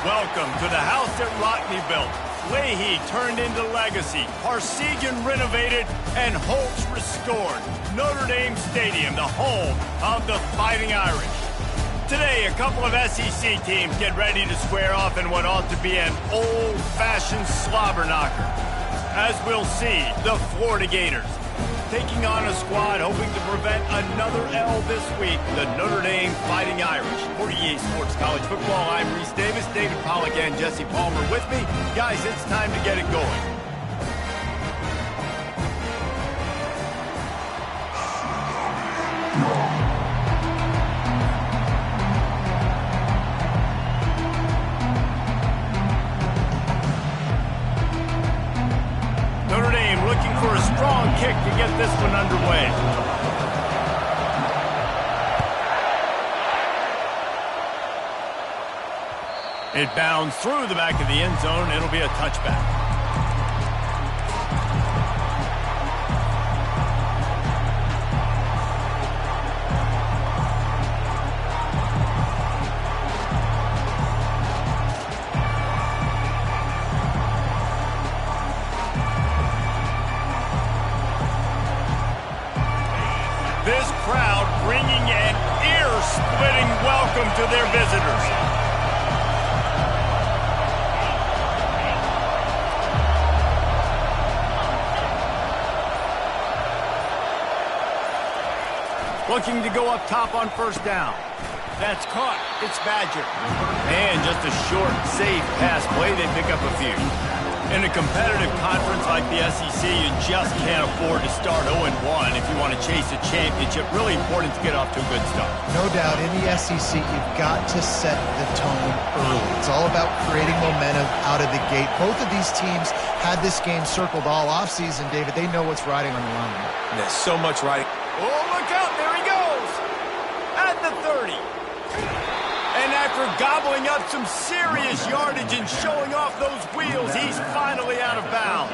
Welcome to the house that Rockne built. Leahy turned into legacy. Parsegian renovated and Holtz restored. Notre Dame Stadium, the home of the Fighting Irish. Today, a couple of SEC teams get ready to square off in what ought to be an old-fashioned slobber knocker. As we'll see, the Florida Gators taking on a squad hoping to prevent another L this week, the Notre Dame Fighting Irish. For EA Sports College Football, I'm Reese Davis, David Pollack, and Jesse Palmer with me. Guys, it's time to get it going. Notre Dame looking for a strong kick to get this one underway. It bounds through the back of the end zone. It'll be a touchback. This crowd bringing an ear-splitting welcome to their visitors. Looking to go up top on first down. That's caught. It's Badger. And just a short, safe pass play. They pick up a few. In a competitive conference like the SEC, you just can't afford to start 0-1 if you want to chase a championship. Really important to get off to a good start. No doubt, in the SEC, you've got to set the tone early. It's all about creating momentum out of the gate. Both of these teams had this game circled all offseason, David. They know what's riding on the line. There's so much riding. Oh, look out. There he goes. At the 30. And after gobbling up some serious yardage and showing off those wheels, he's finally out of bounds.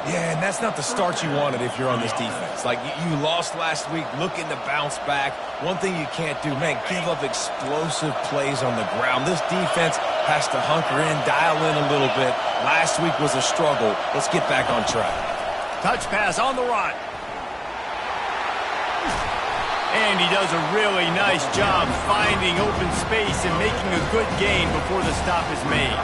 Yeah, and that's not the start you wanted if you're on this defense. Like, you lost last week, looking to bounce back. One thing you can't do, man, give up explosive plays on the ground. This defense has to hunker in, dial in a little bit. Last week was a struggle. Let's get back on track. Touch pass on the run. And he does a really nice job finding open space and making a good gain before the stop is made.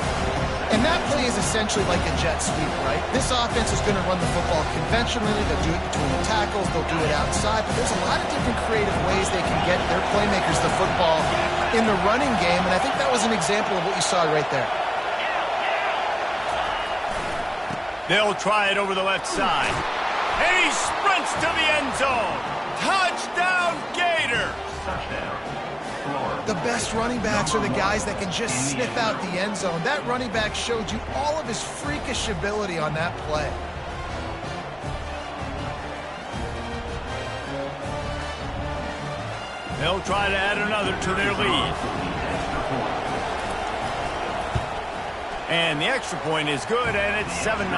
And that play is essentially like a jet sweep, right? This offense is going to run the football conventionally. They'll do it between the tackles. They'll do it outside. But there's a lot of different creative ways they can get their playmakers the football in the running game. And I think that was an example of what you saw right there. They'll try it over the left side. And he sprints to the end zone. Touchdown, Gators! The best running backs are the guys that can just sniff out the end zone. That running back showed you all of his freakish ability on that play. They'll try to add another to their lead. And the extra point is good, and it's 7-0.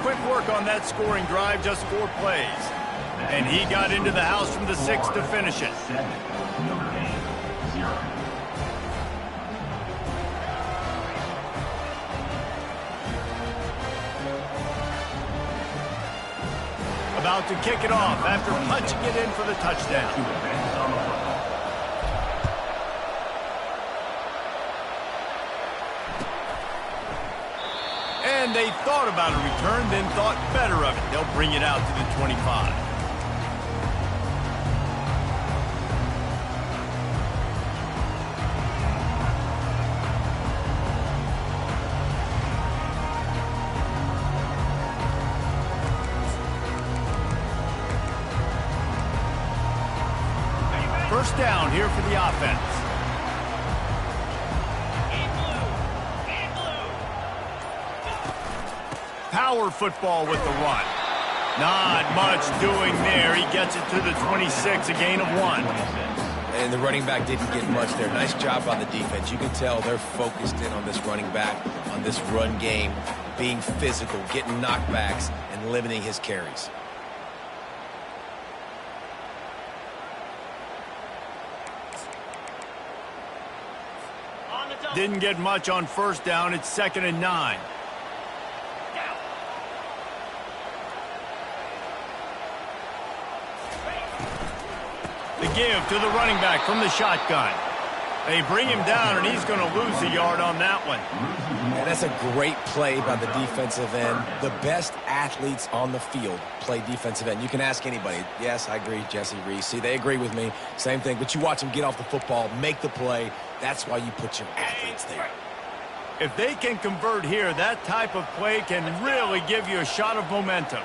Quick work on that scoring drive, just 4 plays. And he got into the house from the 6 to finish it. About to kick it off after punching it in for the touchdown. And they thought about a return, then thought better of it. They'll bring it out to the 25. First down here for the offense. Power football with the run. Not much doing there. He gets it to the 26, a gain of 1. And the running back didn't get much there. Nice job on the defense. You can tell they're focused in on this running back, on this run game, being physical, getting knockbacks, and limiting his carries. On the Didn't get much on first down. It's 2nd and 9. The give to the running back from the shotgun. They bring him down, and he's going to lose a yard on that one. And that's a great play by the defensive end. The best athletes on the field play defensive end. You can ask anybody. Yes, I agree, Jesse Reese. See, they agree with me. Same thing. But you watch them get off the football, make the play. That's why you put your athletes there. If they can convert here, that type of play can really give you a shot of momentum.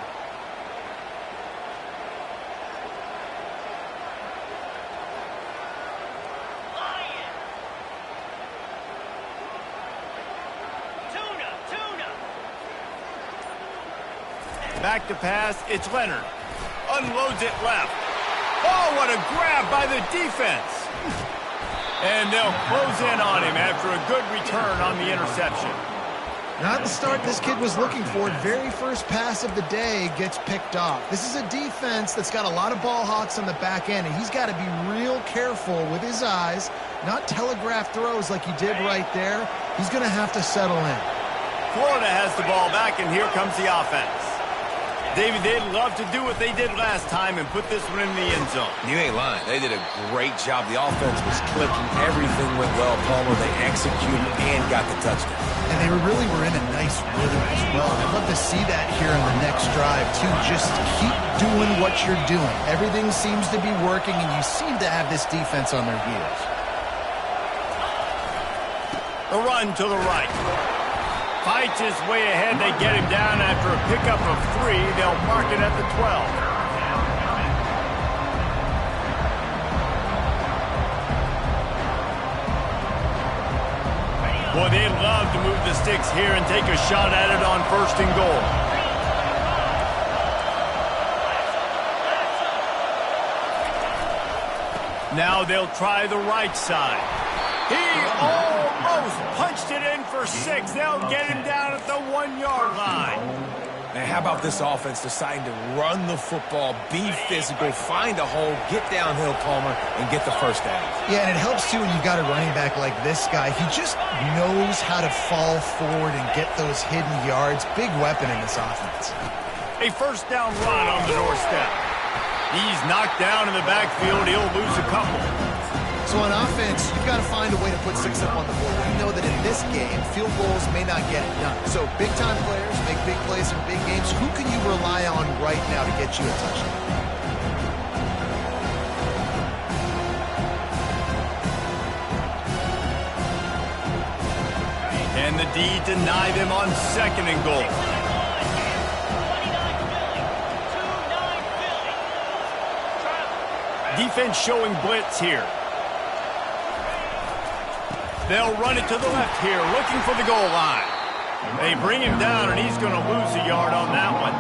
Back to pass, it's Leonard. Unloads it left. Oh, what a grab by the defense. And they'll close in on him after a good return on the interception. Not the start this kid was looking for. Very first pass of the day gets picked off. This is a defense that's got a lot of ball hawks on the back end, and he's got to be real careful with his eyes, not telegraph throws like he did right there. He's going to have to settle in. Florida has the ball back, and here comes the offense. David, they'd love to do what they did last time and put this one in the end zone. You ain't lying. They did a great job. The offense was clicking. Everything went well, Palmer. They executed and got the touchdown. And they really were in a nice rhythm as well. I'd love to see that here on the next drive, too. Just keep doing what you're doing. Everything seems to be working, and you seem to have this defense on their heels. A run to the right. Fights his way ahead. They get him down after a pickup of 3. They'll mark it at the 12. Boy, they'd love to move the sticks here and take a shot at it on 1st and goal. Now they'll try the right side. He almost punched it in for 6. They'll get him down at the 1-yard line. Man, how about this offense deciding to run the football, be physical, find a hole, get downhill, Palmer, and get the first down? Yeah, and it helps, too, when you've got a running back like this guy. He just knows how to fall forward and get those hidden yards. Big weapon in this offense. A first down run on the doorstep. He's knocked down in the backfield. He'll lose a couple. So on offense, you've got to find a way to put 6 up on the board. You know that in this game, field goals may not get it done. So big-time players make big plays in big games. Who can you rely on right now to get you a touchdown? And the D deny them on 2nd and goal. Defense showing blitz here. They'll run it to the left here, looking for the goal line. They bring him down, and he's going to lose a yard on that one.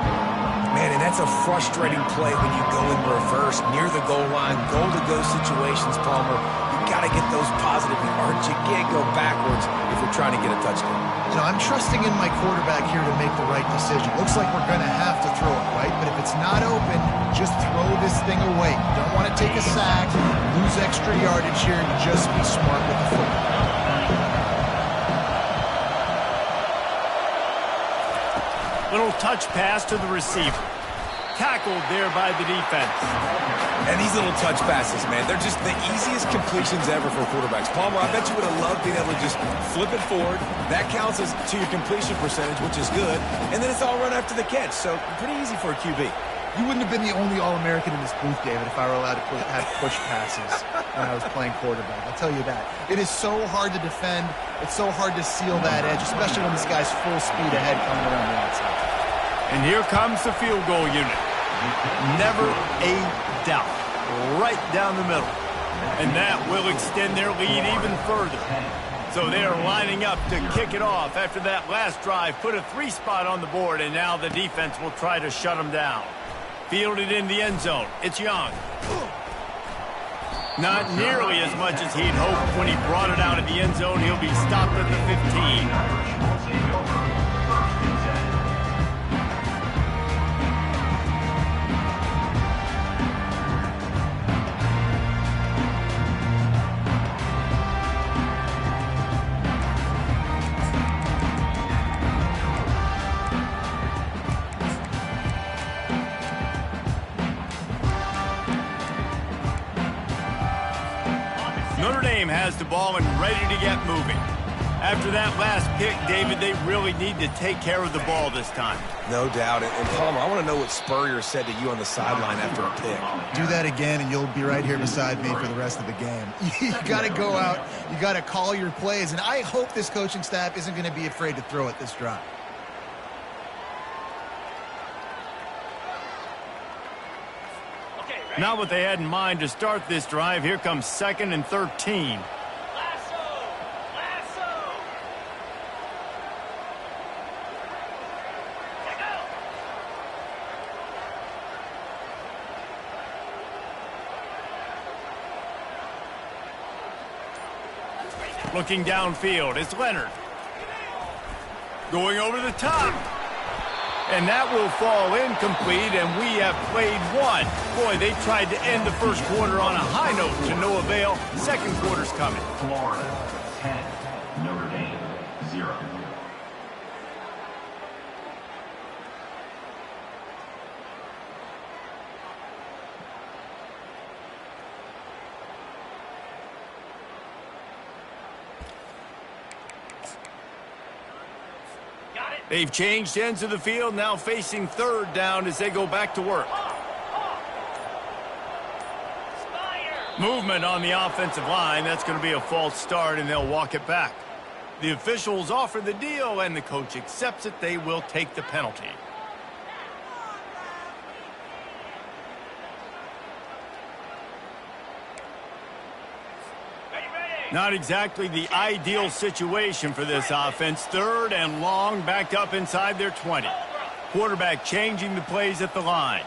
Man, and that's a frustrating play when you go in reverse near the goal line, goal-to-go situations, Palmer. You got to get those positive yards. You can't go backwards if you're trying to get a touchdown. You know, I'm trusting in my quarterback here to make the right decision. Looks like we're going to have to throw it, right? But if it's not open, just throw this thing away. You don't want to take a sack, lose extra yardage here, and just be smart with the football. Little touch pass to the receiver. Tackled there by the defense. And these little touch passes, man, they're just the easiest completions ever for quarterbacks. Palmer, I bet you would have loved being able to just flip it forward. That counts as to your completion percentage, which is good. And then it's all run after the catch, so pretty easy for a QB. You wouldn't have been the only All-American in this booth, David, if I were allowed to have push passes when I was playing quarterback. I'll tell you that. It is so hard to defend. It's so hard to seal that edge, especially when this guy's full speed ahead coming around the outside. And here comes the field goal unit. Never a doubt. Right down the middle. And that will extend their lead even further. So they are lining up to kick it off after that last drive. Put a 3 spot on the board, and now the defense will try to shut them down. Fielded in the end zone. It's Young. Not nearly as much as he'd hoped when he brought it out of the end zone. He'll be stopped at the 15. has the ball and ready to get moving. After that last pick, David, they really need to take care of the ball this time. No doubt. And Palmer, I want to know what Spurrier said to you on the sideline after a pick. Do that again, and you'll be right here beside me for the rest of the game. You got to go out. You got to call your plays, and I hope this coaching staff isn't going to be afraid to throw it this drive. Not what they had in mind to start this drive. Here comes 2nd and 13. Looking downfield, it's Leonard. Going over the top. And that will fall incomplete, and we have played one. Boy, they tried to end the first quarter on a high note to no avail. Second quarter's coming. Florida 10, Notre Dame 0. They've changed ends of the field, now facing 3rd down as they go back to work. Movement on the offensive line. That's going to be a false start, and they'll walk it back. The officials offer the deal, and the coach accepts it. They will take the penalty. Not exactly the ideal situation for this offense. 3rd and long, backed up inside their 20. Quarterback changing the plays at the line.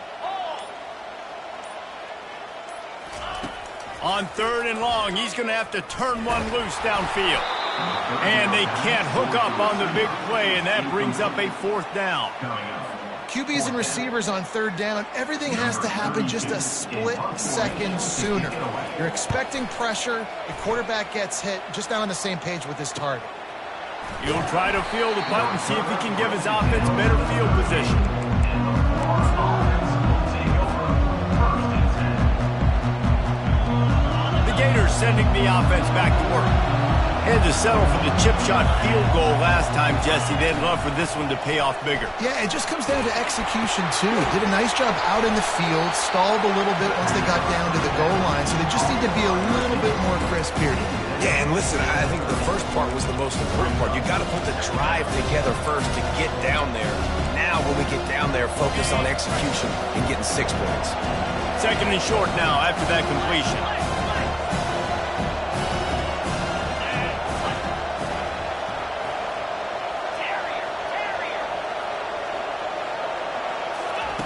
On 3rd and long, he's going to have to turn one loose downfield. And they can't hook up on the big play, and that brings up a 4th down. QBs and receivers on 3rd down, everything has to happen just a split second sooner. You're expecting pressure, the quarterback gets hit, just not on the same page with his target. He'll try to field the punt and see if he can give his offense better field position. The Gators sending the offense back to work. Had to settle for the chip shot field goal last time, Jesse. They'd love for this one to pay off bigger. Yeah, it just comes down to execution, too. Did a nice job out in the field, stalled a little bit once they got down to the goal line, so they just need to be a little bit more crisp here. Yeah, and listen, I think the first part was the most important part. You got to put the drive together first to get down there. Now, when we get down there, focus on execution and getting 6 points. 2nd and short now after that completion.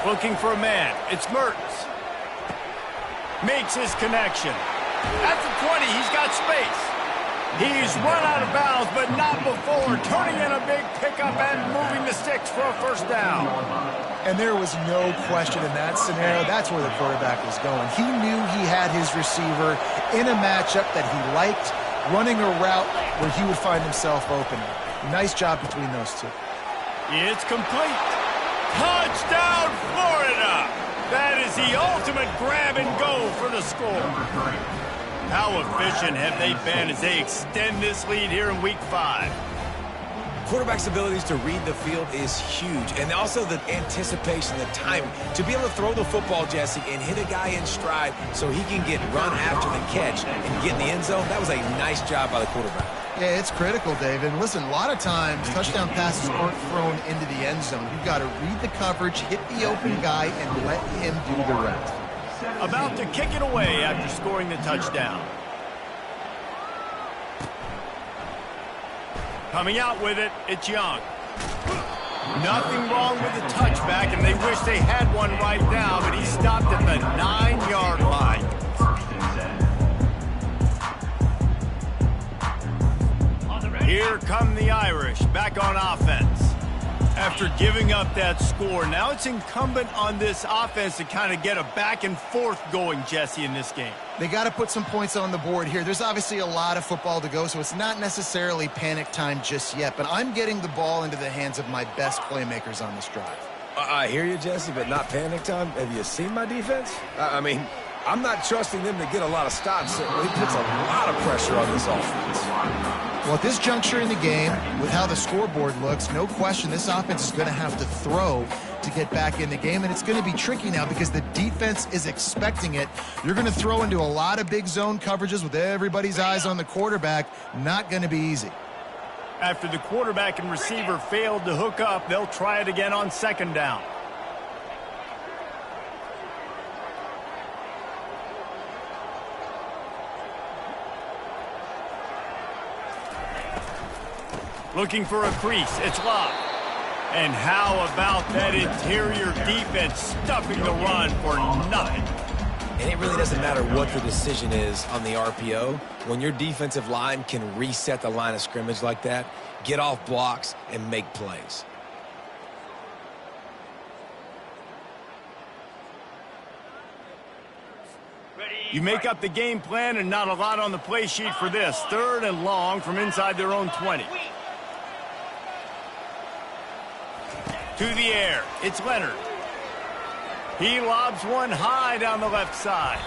Looking for a man. It's Mertens. Makes his connection. At the 20, he's got space. He's run out of bounds, but not before. Turning in a big pickup and moving the sticks for a 1st down. And there was no question in that scenario. That's where the quarterback was going. He knew he had his receiver in a matchup that he liked, running a route where he would find himself open. Nice job between those two. It's complete. Touchdown, Florida! That is the ultimate grab and go for the score. How efficient have they been as they extend this lead here in Week 5? Quarterback's abilities to read the field is huge, and also the anticipation, the timing. To be able to throw the football, Jesse, and hit a guy in stride so he can get run after the catch and get in the end zone, that was a nice job by the quarterback. Yeah, it's critical, David. Listen, a lot of times touchdown passes aren't thrown into the end zone. You've got to read the coverage, hit the open guy, and let him do the rest. About to kick it away after scoring the touchdown. Coming out with it, it's Young. Nothing wrong with the touchback, and they wish they had one right now, but he stopped at the 9-yard line. Here come the Irish, back on offense. After giving up that score, now it's incumbent on this offense to kind of get a back and forth going, Jesse, in this game. They got to put some points on the board here. There's obviously a lot of football to go, so it's not necessarily panic time just yet, but I'm getting the ball into the hands of my best playmakers on this drive. I hear you, Jesse, but not panic time. Have you seen my defense? I mean, I'm not trusting them to get a lot of stops. It puts a lot of pressure on this offense. Well, at this juncture in the game, with how the scoreboard looks, no question this offense is going to have to throw to get back in the game, and it's going to be tricky now because the defense is expecting it. You're going to throw into a lot of big zone coverages with everybody's eyes on the quarterback. Not going to be easy. After the quarterback and receiver failed to hook up, they'll try it again on second down. Looking for a crease. It's Love. And how about that interior defense stuffing the run for nothing? And it really doesn't matter what the decision is on the RPO. When your defensive line can reset the line of scrimmage like that, get off blocks and make plays. You make up the game plan and not a lot on the play sheet for this. 3rd and long from inside their own 20. To the air, it's Leonard. He lobs one high down the left side.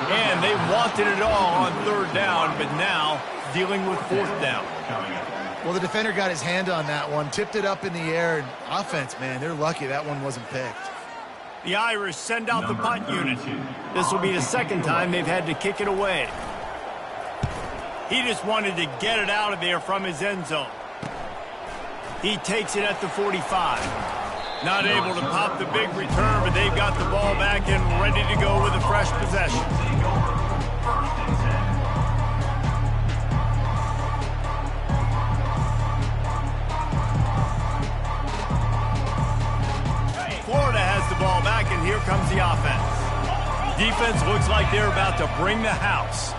And they wanted it all on 3rd down, but now dealing with 4th down. Well, the defender got his hand on that one, tipped it up in the air, and offense, man, they're lucky that one wasn't picked. The Irish send out the punt unit. This will be the 2nd time they've had to kick it away. He just wanted to get it out of there from his end zone. He takes it at the 45. Not able to pop the big return, but they've got the ball back and ready to go with a fresh possession. Florida has the ball back, and here comes the offense. Defense looks like they're about to bring the house.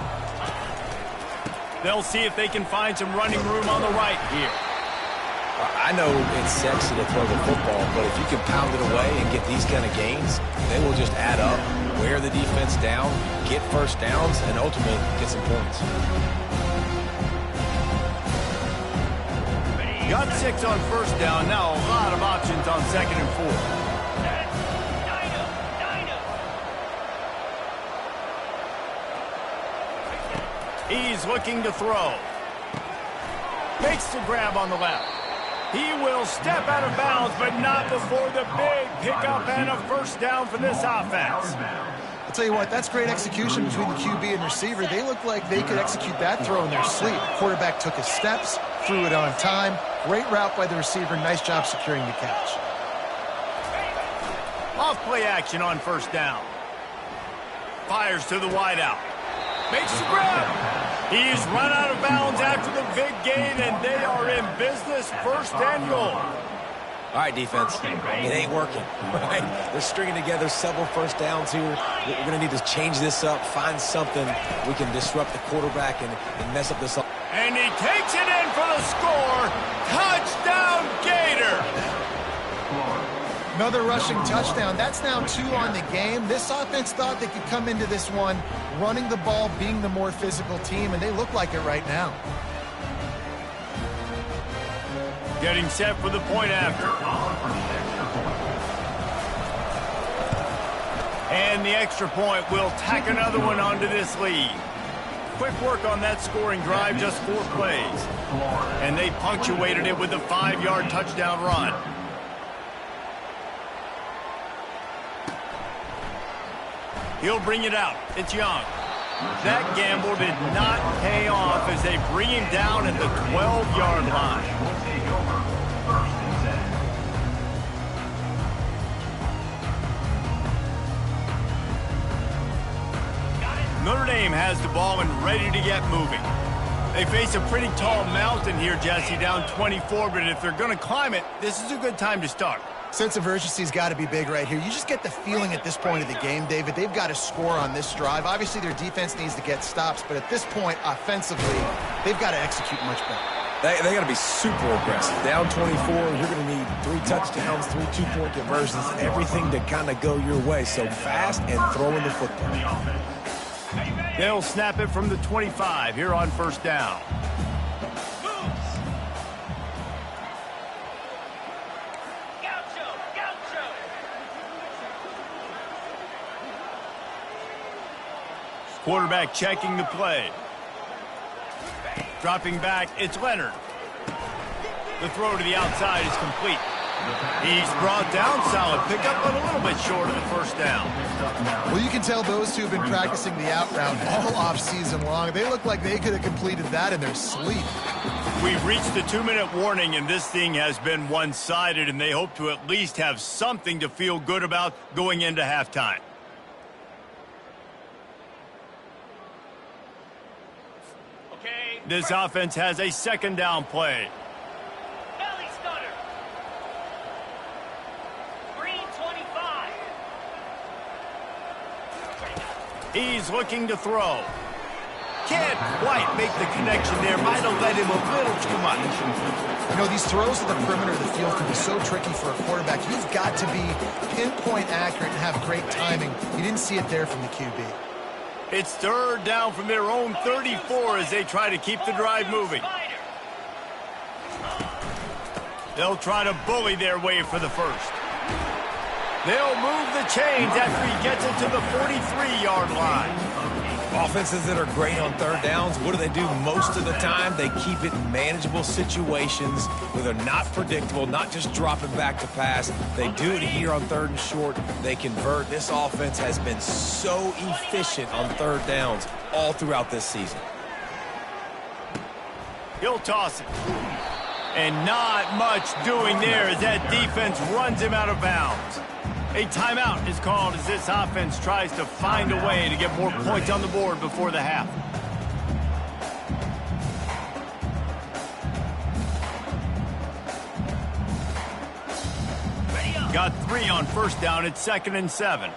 They'll see if they can find some running room on the right here. I know it's sexy to throw the football, but if you can pound it away and get these kind of gains, they will just add up, wear the defense down, get first downs, and ultimately get some points. Got 6 on 1st down. Now a lot of options on 2nd and 4. He's looking to throw. Makes the grab on the left. He will step out of bounds, but not before the big pickup and a 1st down for this offense. I'll tell you what, that's great execution between the QB and receiver. They look like they could execute that throw in their sleep. The quarterback took his steps, threw it on time. Great route by the receiver. Nice job securing the catch. Off play action on 1st down. Fires to the wideout. Makes the grab. He's run out of bounds after the big gain, and they are in business. 1st and goal. All right, defense, it ain't working, right? They're stringing together several 1st downs here. We're going to need to change this up, find something we can disrupt the quarterback and mess up this. And he takes it in for the score. Touchdown, Gator. Another rushing touchdown. That's now 2 on the game. This offense thought they could come into this one running the ball, being the more physical team, and they look like it right now. Getting set for the point after. And the extra point will tack another one onto this lead. Quick work on that scoring drive, just 4 plays. And they punctuated it with a 5-yard touchdown run. He'll bring it out. It's Young. That gamble did not pay off as they bring him down at the 12-yard line. Notre Dame has the ball and ready to get moving. They face a pretty tall mountain here, Jesse, down 24, but if they're going to climb it, this is a good time to start. Sense of urgency's got to be big right here. You just get the feeling at this point of the game, David, they've got to score on this drive. Obviously, their defense needs to get stops, but at this point, offensively, they've got to execute much better. They got to be super aggressive. Down 24, you're going to need 3 touchdowns, 3 two-point conversions, everything to kind of go your way. So fast and throwing the football. They'll snap it from the 25 here on 1st down. Quarterback checking the play. Dropping back, it's Leonard. The throw to the outside is complete. He's brought down, solid pickup, but a little bit short of the first down. Well, you can tell those two have been practicing the out route all off-season long. They look like they could have completed that in their sleep. We've reached the 2-minute warning, and this thing has been one-sided, and they hope to at least have something to feel good about going into halftime. Okay. This offense has a second down play. Belly stunner. Green 25. He's looking to throw. Can't quite make the connection there. Might have led him a little too much. You know, these throws to the perimeter of the field can be so tricky for a quarterback. You've got to be pinpoint accurate and have great timing. You didn't see it there from the QB. It's third down from their own 34 as they try to keep the drive moving. They'll try to bully their way for the first. They'll move the chains after he gets it to the 43-yard line. Offenses that are great on third downs, what do? Most of the time, they keep it in manageable situations where they're not predictable, not just dropping back to pass. They do it here on third and short. They convert. This offense has been so efficient on third downs all throughout this season. He'll toss it. And not much doing there as that defense runs him out of bounds. A timeout is called as this offense tries to find a way to get more points on the board before the half. Got 3 on first down. It's 2nd and 7.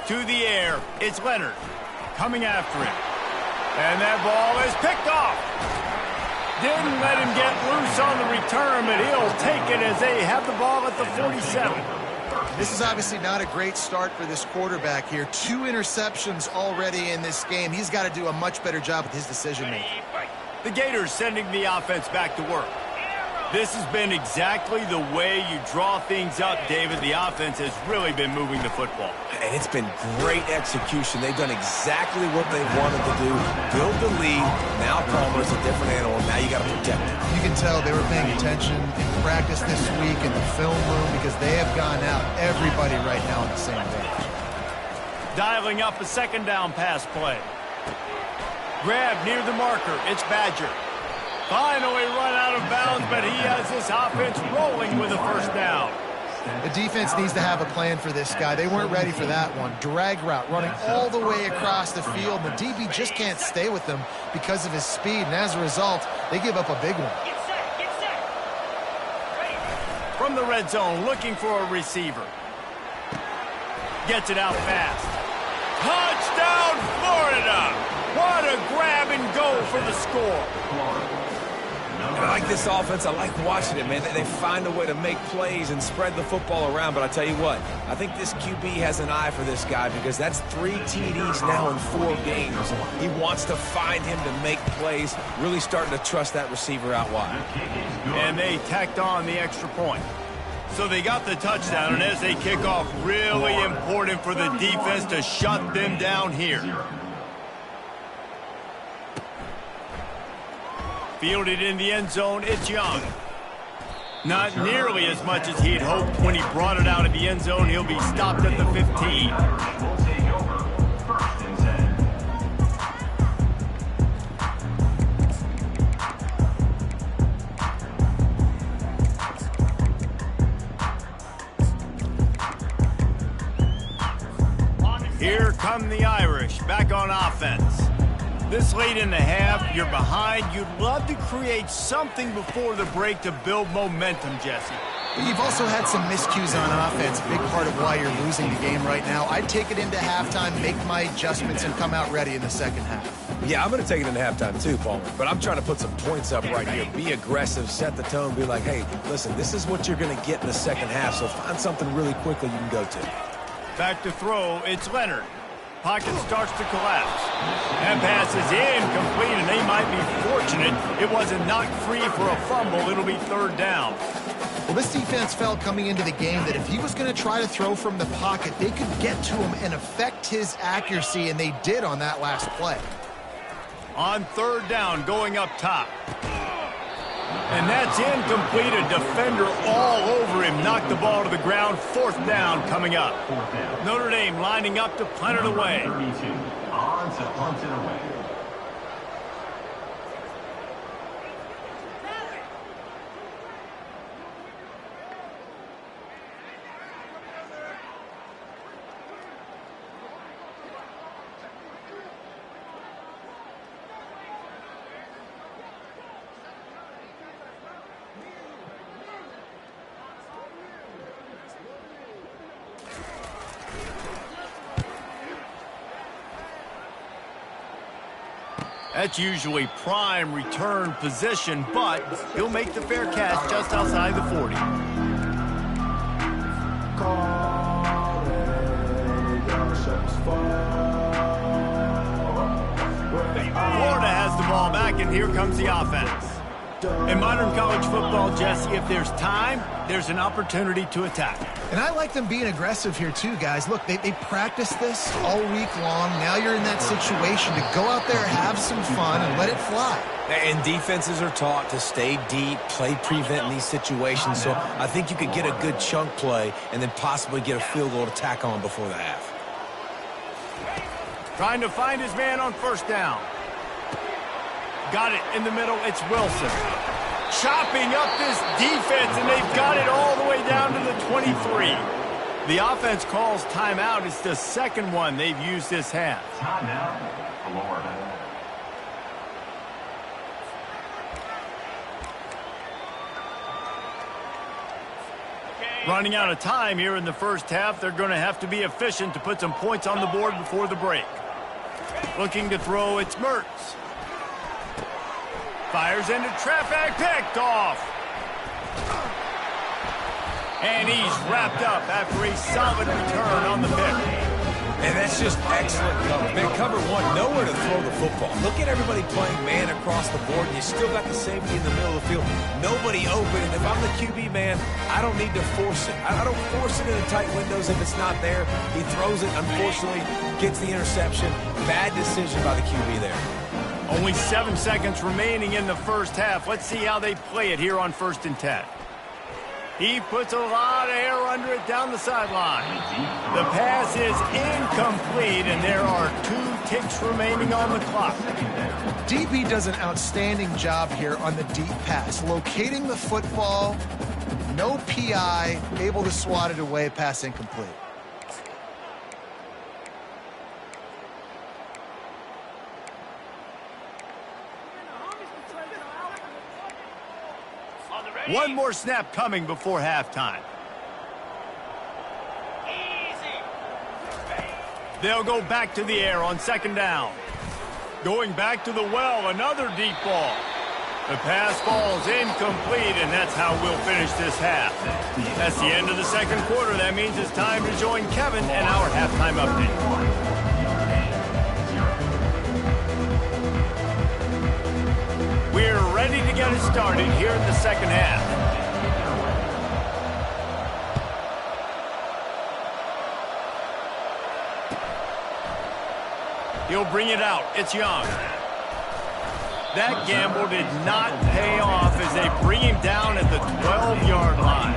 To the air, it's Leonard coming after him. And that ball is picked off. Didn't let him get loose on the return, but he'll take it as they have the ball at the 47. This is obviously not a great start for this quarterback here. 2 interceptions already in this game. He's got to do a much better job with his decision-making. The Gators sending the offense back to work. This has been exactly the way you draw things up, David. The offense has really been moving the football. And it's been great execution. They've done exactly what they wanted to do. Build the lead. Now Palmer's a different animal. Now you got to protect it. You can tell they were paying attention in practice this week in the film room because they have gone out, everybody right now on the same page. Dialing up a second down pass play. Grab near the marker. It's Badger. Finally run out of bounds, but he has this offense rolling with a first down. The defense needs to have a plan for this guy. They weren't ready for that one. Drag route running all the way across the field. The DB just can't stay with them because of his speed, and as a result, they give up a big one. Get set, get set. From the red zone, looking for a receiver. Gets it out fast. Touchdown, Florida! What a grab and go for the score. I like this offense. I like watching it, man. They find a way to make plays and spread the football around. But I tell you what, I think this QB has an eye for this guy because that's 3 TDs now in 4 games. He wants to find him to make plays, really starting to trust that receiver out wide. And they tacked on the extra point. So they got the touchdown, and as they kick off, really important for the defense to shut them down here. Fielded in the end zone, it's Young. Not nearly as much as he'd hoped when he brought it out of the end zone. He'll be stopped at the 15. Will take over 1st and 10. Here come the Irish, back on offense. This late in the half, you're behind. You'd love to create something before the break to build momentum, Jesse. But you've also had some miscues on offense, big part of why you're losing the game right now. I'd take it into halftime, make my adjustments, and come out ready in the second half. Yeah, I'm going to take it into halftime too, Palmer. But I'm trying to put some points up right here. Be aggressive, set the tone, be like, hey, listen, this is what you're going to get in the second half, so find something really quickly you can go to. Back to throw, it's Leonard. Pocket starts to collapse. That pass is incomplete, and they might be fortunate it wasn't knocked free for a fumble. It'll be third down. Well, this defense felt coming into the game that if he was going to try to throw from the pocket, they could get to him and affect his accuracy, and they did on that last play. On third down, going up top. And that's incomplete. A defender all over him. Knocked the ball to the ground. Fourth down coming up. Notre Dame lining up to punt it away. 32. On to punt it away. That's usually prime return position, but he'll make the fair catch just outside the 40. Florida has the ball back, and here comes the offense. In modern college football, Jesse, if there's time, there's an opportunity to attack. And I like them being aggressive here too, guys. Look, they practiced this all week long. Now you're in that situation to go out there, have some fun, and let it fly. And defenses are taught to stay deep, play prevent in these situations. So I think you could get a good chunk play and then possibly get a field goal to tack on before the half. Trying to find his man on first down. Got it in the middle. It's Wilson. Chopping up this defense, and they've got it all the way down to the 23. The offense calls timeout. It's the second one they've used this half. Timeout, Florida. Running out of time here in the first half. They're going to have to be efficient to put some points on the board before the break. Looking to throw, it's Mertz. Fires into traffic, picked off. And he's wrapped up after a solid return on the pick. And that's just excellent cover. Man, cover one, nowhere to throw the football. Look at everybody playing man across the board. You still got the safety in the middle of the field. Nobody open. And if I'm the QB man, I don't need to force it. I don't force it into tight windows if it's not there. He throws it, unfortunately, gets the interception. Bad decision by the QB there. Only 7 seconds remaining in the first half. Let's see how they play it here on 1st and 10. He puts a lot of air under it down the sideline. The pass is incomplete, and there are 2 ticks remaining on the clock. DB does an outstanding job here on the deep pass. Locating the football, no PI, able to swat it away, pass incomplete. One more snap coming before halftime. They'll go back to the air on 2nd down. Going back to the well, another deep ball. The pass falls incomplete, and that's how we'll finish this half. That's the end of the 2nd quarter. That means it's time to join Kevin and our halftime update. We're ready to get it started here in the 2nd half. He'll bring it out. It's Young. That gamble did not pay off as they bring him down at the 12-yard line.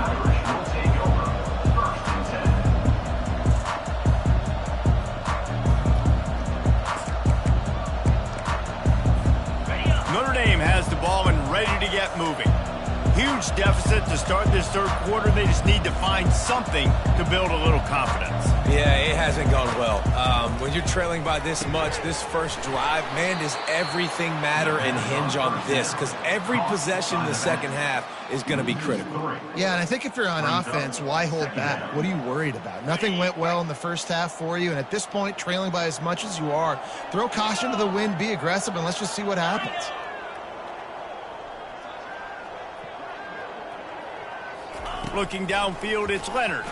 Notre Dame has the ball and ready to get moving. Huge deficit to start this 3rd quarter. They just need to find something to build a little confidence. Yeah, it hasn't gone well. When you're trailing by this much, this first drive, man, does everything matter and hinge on this? Because every possession in the 2nd half is going to be critical. Yeah, and I think if you're on offense, why hold back? What are you worried about? Nothing went well in the first half for you, and at this point, trailing by as much as you are, throw caution to the wind, be aggressive, and let's just see what happens. Looking downfield, it's Leonard.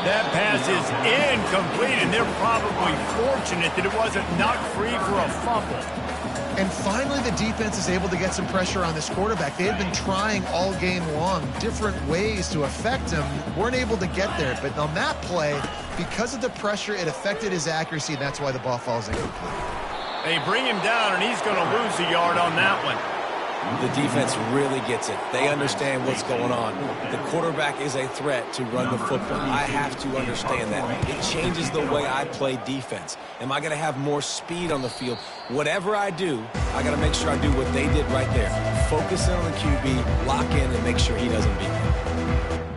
That pass is incomplete, and they're probably fortunate that it wasn't knocked free for a fumble. And finally, the defense is able to get some pressure on this quarterback. They had been trying all game long different ways to affect him, weren't able to get there. But on that play, because of the pressure, it affected his accuracy, and that's why the ball falls incomplete. They bring him down, and he's going to lose a yard on that one. The defense really gets it. They understand what's going on. The quarterback is a threat to run the football. I have to understand that. It changes the way I play defense. Am I going to have more speed on the field? Whatever I do, I got to make sure I do what they did right there. Focus in on the QB, lock in, and make sure he doesn't beat me.